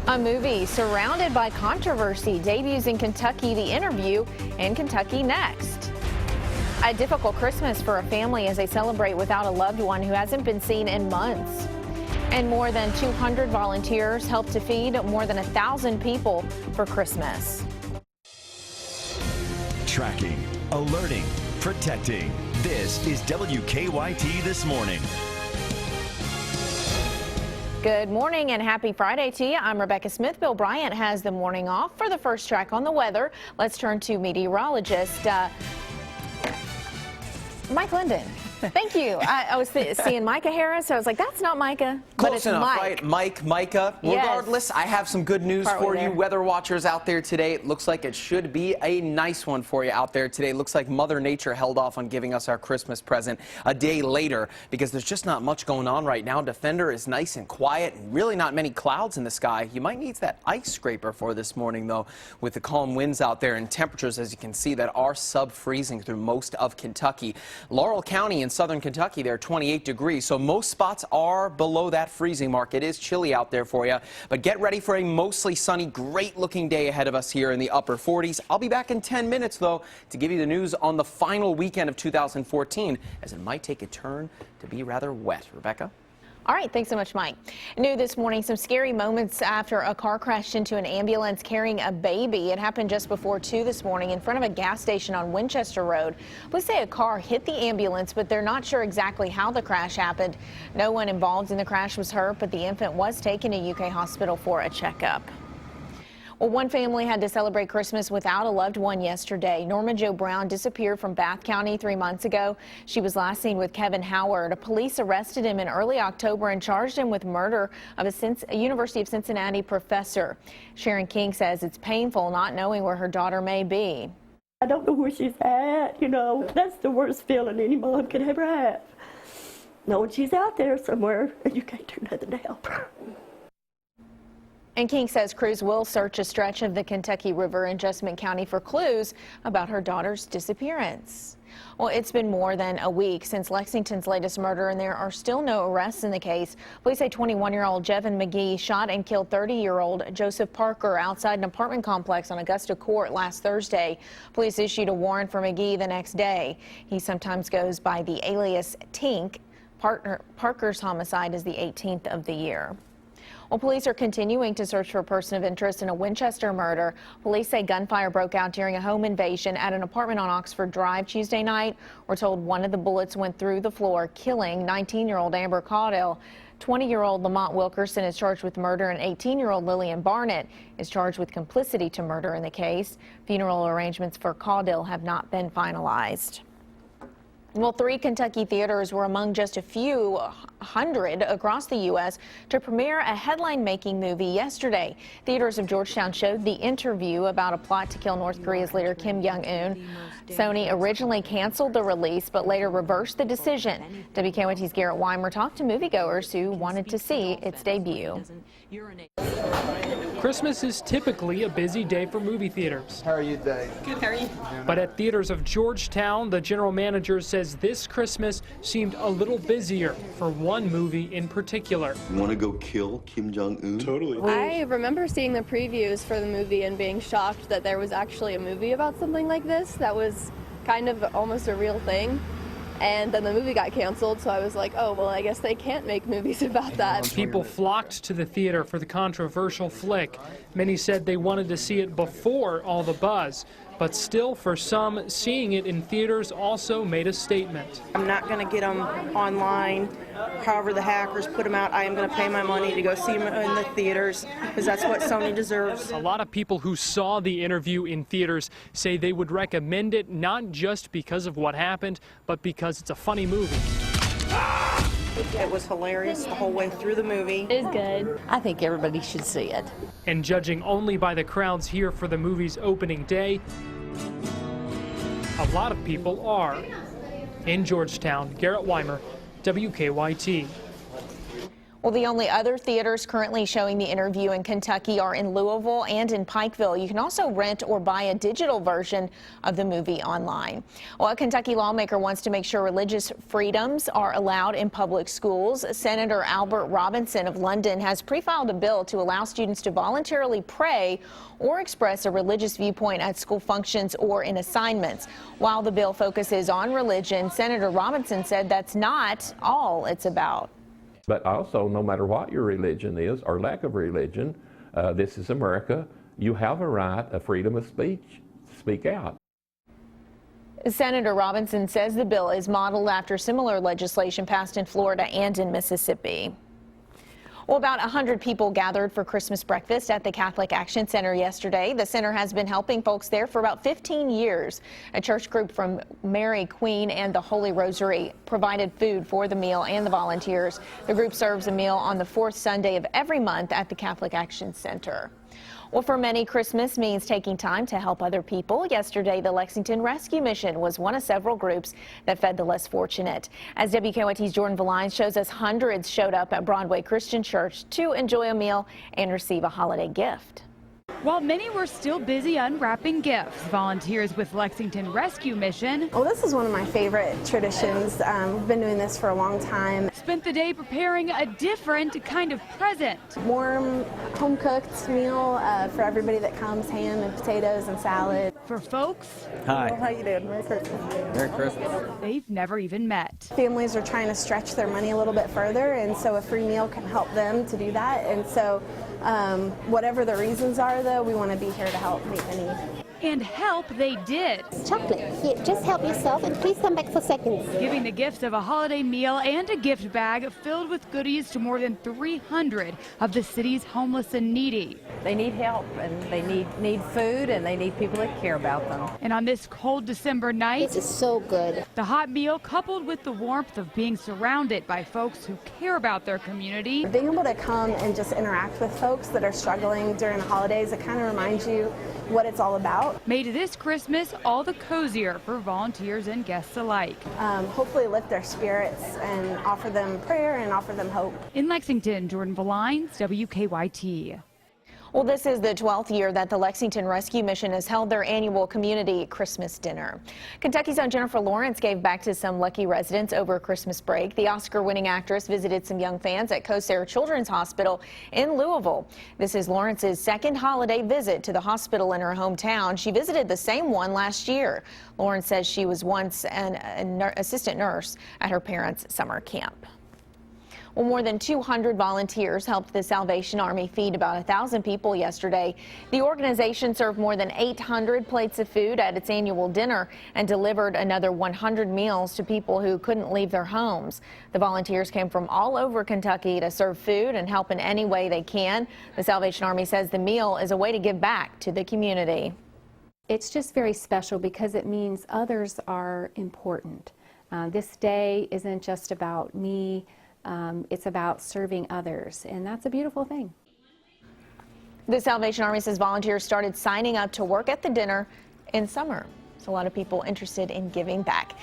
A movie surrounded by controversy debuts in Kentucky, The Interview, and Kentucky Next. A difficult Christmas for a family as they celebrate without a loved one who hasn't been seen in months. And more than 200 volunteers helped to feed more than 1,000 people for Christmas. Tracking, alerting, protecting. This is WKYT This Morning. Good morning and happy Friday to you. I'm Rebecca Smith. Bill Bryant has the morning off. For the first track on the weather, let's turn to meteorologist Mike Linden. Thank you. I was seeing Micah Harris, so I was like, that's not Micah, but it's enough, Mike. Right? Micah. Yes. Regardless, I have some good news for you weather watchers out there today. It looks like it should be a nice one for you out there today. It looks like Mother Nature held off on giving us our Christmas present a day later because there's just not much going on right now. Defender is nice and quiet and really not many clouds in the sky. You might need that ice scraper for this morning, though, with the calm winds out there and temperatures, as you can see, that are sub-freezing through most of Kentucky. Laurel County in southern Kentucky, they're 28 degrees, so most spots are below that freezing mark. It is chilly out there for you, but get ready for a mostly sunny, great-looking day ahead of us here in the upper 40s. I'll be back in 10 minutes, though, to give you the news on the final weekend of 2014, as it might take a turn to be rather wet. Rebecca? All right, thanks so much, Mike. New this morning, some scary moments after a car crashed into an ambulance carrying a baby. It happened just before 2 this morning in front of a gas station on Winchester Road. Police say a car hit the ambulance, but they're not sure exactly how the crash happened. No one involved in the crash was hurt, but the infant was taken to UK Hospital for a checkup. Well, one family had to celebrate Christmas without a loved one yesterday. Norma Jo Brown disappeared from Bath County 3 months ago. She was last seen with Kevin Howard. Police arrested him in early October and charged him with murder of a University of Cincinnati professor. Sharon King says it's painful not knowing where her daughter may be. I don't know where she's at, That's the worst feeling any mom could ever have. Knowing she's out there somewhere and you can't do nothing to help her. And King says crews will search a stretch of the Kentucky River in Jessamine County for clues about her daughter's disappearance. Well, it's been more than a week since Lexington's latest murder, and there are still no arrests in the case. Police say 21-year-old Jevin McGee shot and killed 30-year-old Joseph Parker outside an apartment complex on Augusta Court last Thursday. Police issued a warrant for McGee the next day. He sometimes goes by the alias Tink. Parker's homicide is the 18th of the year. Well, police are continuing to search for a person of interest in a Winchester murder. Police say gunfire broke out during a home invasion at an apartment on Oxford Drive Tuesday night. We're told one of the bullets went through the floor, killing 19-year-old Amber Caudill. 20-year-old Lamont Wilkerson is charged with murder, and 18-year-old Lillian Barnett is charged with complicity to murder in the case. Funeral arrangements for Caudill have not been finalized. Well, 3 Kentucky theaters were among just a few hundred across the U.S. to premiere a headline-making movie yesterday. Theaters of Georgetown showed The Interview about a plot to kill North Korea's leader Kim Jong-un. Sony originally canceled the release, but later reversed the decision. WKYT's Garrett Weimer talked to moviegoers who wanted to see its debut. Christmas is typically a busy day for movie theaters. How are you today? Good, how are you? But at theaters of Georgetown, the general manager says this Christmas seemed a little busier for one movie in particular. You want to go kill Kim Jong-un? Totally. I remember seeing the previews for the movie and being shocked that there was actually a movie about something like this that was kind of almost a real thing. And then the movie got canceled, so I was like, oh, well, I guess they can't make movies about that. People flocked to the theater for the controversial flick. Many said they wanted to see it before all the buzz. But still, for some, seeing it in theaters also made a statement. I'm not going to get them online. However the hackers put them out, I am going to pay my money to go see them in the theaters because that's what Sony deserves. A lot of people who saw The Interview in theaters say they would recommend it not just because of what happened, but because it's a funny movie. It was hilarious the whole way through the movie. It was good. I think everybody should see it. And judging only by the crowds here for the movie's opening day, a lot of people are. In Georgetown, Garrett Weimer, WKYT. Well, the only other theaters currently showing The Interview in Kentucky are in Louisville and in Pikeville. You can also rent or buy a digital version of the movie online. Well, a Kentucky lawmaker wants to make sure religious freedoms are allowed in public schools. Senator Albert Robinson of London has pre-filed a bill to allow students to voluntarily pray or express a religious viewpoint at school functions or in assignments. While the bill focuses on religion, Senator Robinson said that's not all it's about. But also, no matter what your religion is or lack of religion, this is America. You have a right, a freedom of speech. Speak out. Senator Robinson says the bill is modeled after similar legislation passed in Florida and in Mississippi. Well, about 100 people gathered for Christmas breakfast at the Catholic Action Center yesterday. The center has been helping folks there for about 15 years. A church group from Mary Queen and the Holy Rosary provided food for the meal and the volunteers. The group serves a meal on the fourth Sunday of every month at the Catholic Action Center. Well, for many, Christmas means taking time to help other people. Yesterday, the Lexington Rescue Mission was one of several groups that fed the less fortunate. As WKYT's Jordan Valines shows us, hundreds showed up at Broadway Christian Church to enjoy a meal and receive a holiday gift. While many were still busy unwrapping gifts, volunteers with Lexington Rescue Mission. Well, this is one of my favorite traditions. We've been doing this for a long time. Spent the day preparing a different kind of present. Warm, home-cooked meal for everybody that comes, ham and potatoes and salad. For folks. Hi. Well, how you doing? Merry Christmas. Merry Christmas. They've never even met. Families are trying to stretch their money a little bit further, and so a free meal can help them to do that. And so whatever the reasons are, though, we want to be here to help meet the need. And help they did. Chocolate. Here, just help yourself and please come back for seconds. Giving the gift of a holiday meal and a gift bag filled with goodies to more than 300 of the city's homeless and needy. They need help and they need food and they need people that care about them. And on this cold December night, This is so good. the hot meal coupled with the warmth of being surrounded by folks who care about their community. Being able to come and just interact with folks that are struggling during the holidays, it kind of reminds you what it's all about. Made this Christmas all the cozier for volunteers and guests alike. Hopefully lift their spirits and offer them prayer and offer them hope. In Lexington, Jordan Valines, WKYT. Well, this is the 12th year that the Lexington Rescue Mission has held their annual community Christmas dinner. Kentucky's own Jennifer Lawrence gave back to some lucky residents over Christmas break. The Oscar-winning actress visited some young fans at Kosare Children's Hospital in Louisville. This is Lawrence's second holiday visit to the hospital in her hometown. She visited the same one last year. Lawrence says she was once an assistant nurse at her parents' summer camp. Well, more than 200 volunteers helped the Salvation Army feed about 1,000 people yesterday. The organization served more than 800 plates of food at its annual dinner and delivered another 100 meals to people who couldn't leave their homes. The volunteers came from all over Kentucky to serve food and help in any way they can. The Salvation Army says the meal is a way to give back to the community. It's just very special because it means others are important. This day isn't just about me. It's about serving others, and that's a beautiful thing. The Salvation Army says volunteers started signing up to work at the dinner in summer. So a lot of people interested in giving back.